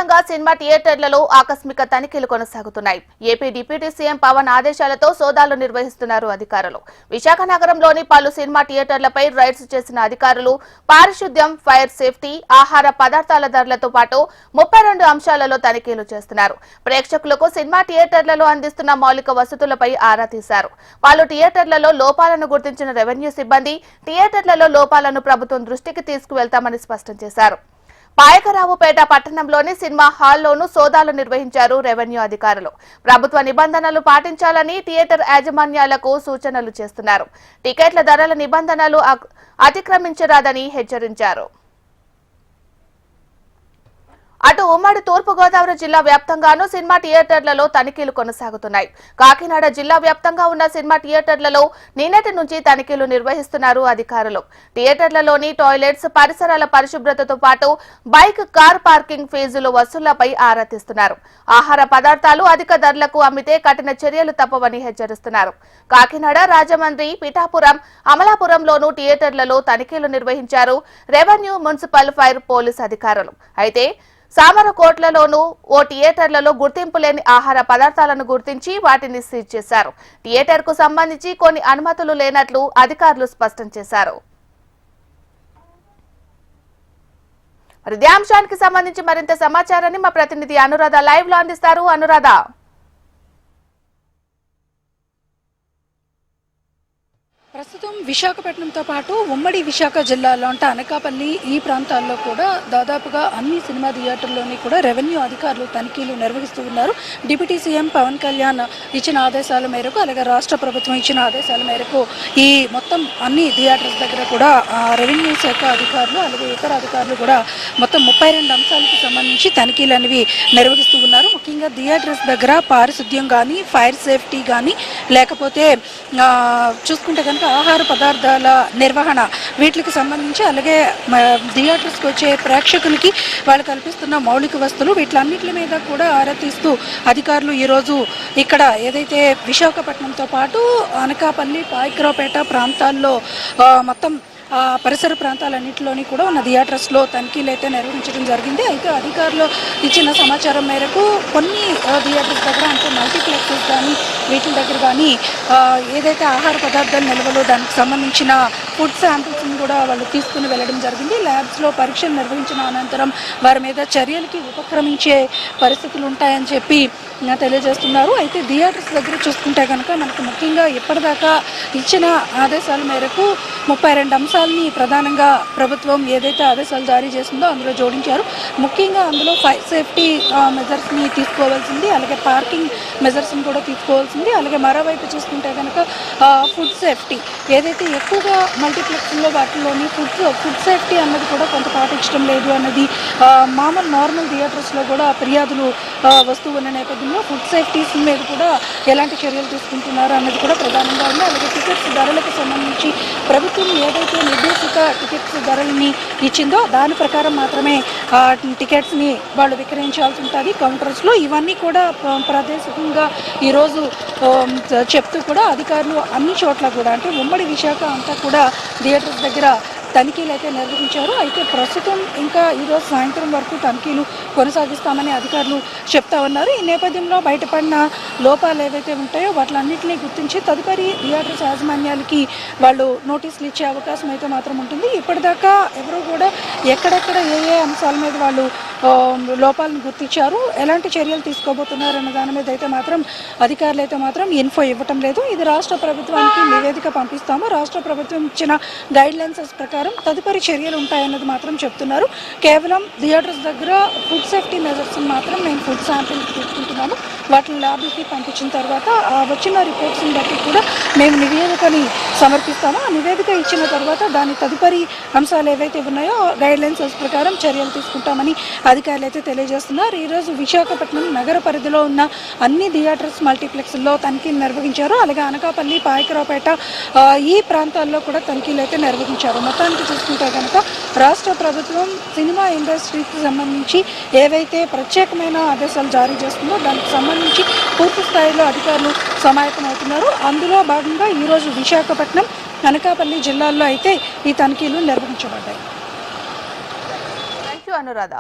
వ్యాప్తంగా సినిమా థియేటర్లలో ఆకస్మిక తనిఖీలు కొనసాగుతున్నాయి. ఏపీ డిప్యూటీ సీఎం పవన్ ఆదేశాలతో సోదాలు నిర్వహిస్తున్నారు అధికారులు. విశాఖ నగరంలోని పలు సినిమా థియేటర్లపై రైడ్స్ చేసిన అధికారులు పారిశుద్ధ్యం, ఫైర్ సేఫ్టీ, ఆహార పదార్థాల ధరలతో పాటు 32 అంశాలలో తనిఖీలు చేస్తున్నారు. ప్రేక్షకులకు సినిమా థియేటర్లలో అందిస్తున్న మౌలిక వసతులపై ఆరా తీశారు. పలు థియేటర్లలో లోపాలను గుర్తించిన రెవెన్యూ సిబ్బంది థియేటర్లలో లోపాలను ప్రభుత్వం దృష్టికి తీసుకువెళ్తామని స్పష్టం చేశారు. పాయకరావుపేట పట్టణంలోని సినిమా హాల్లోనూ సోదాలు నిర్వహించారు రెవెన్యూ అధికారులు. ప్రభుత్వ నిబంధనలు పాటించాలని థియేటర్ యాజమాన్యాలకు సూచనలు చేస్తున్నారు. టికెట్ల ధరల నిబంధనలు అతిక్రమించరాదని హెచ్చరించారు. అటు ఉమ్మడి తూర్పుగోదావరి జిల్లా వ్యాప్తంగానూ సినిమా థియేటర్లలో తనిఖీలు కొనసాగుతున్నాయి. కాకినాడ జిల్లా వ్యాప్తంగా ఉన్న సినిమా థియేటర్లలో నిన్నటి నుంచి తనిఖీలు నిర్వహిస్తున్నారు అధికారులు. థియేటర్లలోని టాయిలెట్స్, పరిసరాల పరిశుభ్రతతో పాటు బైక్, కార్ పార్కింగ్ ఫీజులు వసూళ్లపై ఆరా తీస్తున్నారు. ఆహార పదార్థాలు అధిక ధరలకు అమ్మితే కఠిన చర్యలు తప్పవని హెచ్చరిస్తున్నారు. కాకినాడ, రాజమండ్రి, పిఠాపురం, అమలాపురంలోనూ థియేటర్లలో తనిఖీలు నిర్వహించారు రెవెన్యూ, మున్సిపల్, ఫైర్, పోలీస్ అధికారులు. అయితే సామరకోట్లలోనూ ఓ థియేటర్లలో గుర్తింపు లేని ఆహార పదార్థాలను గుర్తించి వాటిని సీజ్ చేశారు. థియేటర్ కు సంబంధించి కొన్ని అనుమతులు లేనట్లు అధికారులు స్పష్టం చేశారు. మరి ఇదే అంశానికి సంబంధించి మరింత సమాచారాన్ని మా ప్రతినిధి అనురాధ లైవ్ లో అందిస్తారు. అనురాధ, ప్రస్తుతం విశాఖపట్నంతో పాటు ఉమ్మడి విశాఖ జిల్లాలో అంటే అనకాపల్లి ఈ ప్రాంతాల్లో కూడా దాదాపుగా అన్ని సినిమా థియేటర్లోని కూడా రెవెన్యూ అధికారులు తనిఖీలు నిర్వహిస్తూ ఉన్నారు. డిప్యూటీ సీఎం పవన్ కళ్యాణ్ ఇచ్చిన ఆదేశాల మేరకు, అలాగే రాష్ట్ర ప్రభుత్వం ఇచ్చిన ఆదేశాల మేరకు ఈ మొత్తం అన్ని థియేటర్స్ దగ్గర కూడా రెవెన్యూ శాఖ అధికారులు, అలాగే ఇతర అధికారులు కూడా మొత్తం 32 అంశాలకు సంబంధించి తనిఖీలు అనేవి నిర్వహిస్తూ ఉన్నారు. ముఖ్యంగా థియేటర్స్ దగ్గర పారిశుద్ధ్యం కానీ, ఫైర్ సేఫ్టీ కానీ, లేకపోతే చూసుకుంటే కనుక ఆహార పదార్థాల నిర్వహణ, వీటికి సంబంధించి, అలాగే థియేటర్స్కి వచ్చే ప్రేక్షకులకి వాళ్ళు కల్పిస్తున్న మౌలిక వస్తువులు, వీటిలన్నింటి మీద కూడా ఆరా తీస్తూ అధికారులు ఈరోజు ఇక్కడ ఏదైతే విశాఖపట్నంతో పాటు అనకాపల్లి, పాయకరావుపేట ప్రాంతాల్లో మొత్తం పరిసర ప్రాంతాలన్నింటిలోని కూడా ఉన్న థియేటర్స్లో తనిఖీలు అయితే నిర్వహించడం జరిగింది. అయితే అధికారులు ఇచ్చిన సమాచారం మేరకు కొన్ని థియేటర్స్ దగ్గర అంటే మల్టీప్లెక్సెస్ కానీ వీటి దగ్గర కానీ ఏదైతే ఆహార పదార్థాల నిల్వలు, దానికి సంబంధించిన ఫుడ్ శాంపిల్స్ని కూడా వాళ్ళు తీసుకుని వెళ్ళడం జరిగింది. ల్యాబ్స్లో పరీక్షలు నిర్వహించిన అనంతరం వారి మీద చర్యలకి ఉపక్రమించే పరిస్థితులు ఉంటాయని చెప్పి తెలియజేస్తున్నారు. అయితే థియేటర్స్ దగ్గర చూసుకుంటే కనుక మనకు ముఖ్యంగా ఇప్పటిదాకా ఇచ్చిన ఆదేశాల మేరకు 32 అంశాలని ప్రధానంగా ప్రభుత్వం ఏదైతే ఆదేశాలు జారీ చేసిందో అందులో జోడించారు. ముఖ్యంగా అందులో ఫైర్ సేఫ్టీ మెజర్స్ని తీసుకోవాల్సింది, అలాగే పార్కింగ్ మెజర్స్ని కూడా తీసుకోవాల్సింది, అలాగే మరోవైపు చూసుకుంటే కనుక ఫుడ్ సేఫ్టీ ఏదైతే ఎక్కువగా మల్టీప్లెక్స్లో వాటిలోని ఫుడ్ సేఫ్టీ అన్నది కూడా కొంత పాటించడం లేదు అన్నది మామూలు నార్మల్ థియేటర్స్లో కూడా ఫిర్యాదులు వస్తూ ఉన్న నేపథ్యంలో ఫుడ్ సేఫ్టీస్ మీద కూడా ఎలాంటి చర్యలు తీసుకుంటున్నారు అన్నది కూడా ప్రధానంగా ఉంది. అలాగే టికెట్స్ ధరలకు సంబంధించి ప్రభుత్వం ఏదైతే నిర్దేశిత టికెట్స్ ధరలని ఇచ్చిందో దాని ప్రకారం మాత్రమే టికెట్స్ని వాళ్ళు విక్రయించాల్సి ఉంటుంది కౌంటర్స్లో. ఇవన్నీ కూడా ప్రాదేశికంగా ఈరోజు చెప్తూ కూడా అధికారులు అన్ని చోట్ల కూడా అంటే ఉమ్మడి విశాఖ అంతా కూడా థియేటర్స్ దగ్గర తనిఖీలు అయితే నిర్వహించారు. అయితే ప్రస్తుతం ఇంకా ఈరోజు సాయంత్రం వరకు తనిఖీలు కొనసాగిస్తామని అధికారులు చెప్తా ఉన్నారు. ఈ నేపథ్యంలో బయటపడిన లోపాలు ఏవైతే ఉంటాయో వాటిలన్నింటినీ గుర్తించి తదుపరి థియేటర్స్ యాజమాన్యాలకి వాళ్ళు నోటీసులు ఇచ్చే అవకాశం అయితే మాత్రం ఉంటుంది. ఇప్పటిదాకా ఎవరు కూడా ఎక్కడెక్కడ ఏ అంశాల మీద వాళ్ళు లోపాలను గుర్తించారు, ఎలాంటి చర్యలు తీసుకోబోతున్నారు అన్న దాని మీద అయితే మాత్రం అధికారులు అయితే మాత్రం ఇన్ఫో ఇవ్వటం లేదు. ఇది రాష్ట్ర ప్రభుత్వానికి నివేదిక పంపిస్తాము, రాష్ట్ర ప్రభుత్వం ఇచ్చిన గైడ్లైన్సెస్ ప్రకారం తదుపరి చర్యలు ఉంటాయన్నది మాత్రం చెప్తున్నారు. కేవలం థియేటర్స్ దగ్గర ఫుడ్ సేఫ్టీ మెజర్స్ మాత్రం మేము ఫుడ్ శాంపిల్ తీసుకుంటున్నాము, వాటిని ల్యాబ్లకి పంపించిన తర్వాత వచ్చిన రిపోర్ట్స్ని బట్టి కూడా మేము నివేదికని సమర్పిస్తాము. ఆ నివేదిక ఇచ్చిన తర్వాత దాని తదుపరి అంశాలు ఏవైతే ఉన్నాయో గైడ్లైన్సెస్ ప్రకారం చర్యలు తీసుకుంటామని అధికారులు అయితే తెలియజేస్తున్నారు. ఈరోజు విశాఖపట్నం నగర పరిధిలో ఉన్న అన్ని థియేటర్స్ మల్టీప్లెక్స్లో తనిఖీలు నిర్వహించారు. అలాగే అనకాపల్లి, పాయకరావుపేట ఈ ప్రాంతాల్లో కూడా తనిఖీలు అయితే నిర్వహించారు. మొత్తానికి చూసుకుంటే కనుక రాష్ట్ర ప్రభుత్వం సినిమా ఇండస్ట్రీకి సంబంధించి ఏవైతే ప్రత్యేకమైన ఆదేశాలు జారీ చేస్తుందో దానికి సంబంధించి పూర్తి స్థాయిలో అధికారులు సమాయత్తమవుతున్నారు. అందులో భాగంగా ఈరోజు విశాఖపట్నం, అనకాపల్లి జిల్లాల్లో అయితే ఈ తనిఖీలు నిర్వహించబడ్డాయి. థాంక్యూ అనురాధ.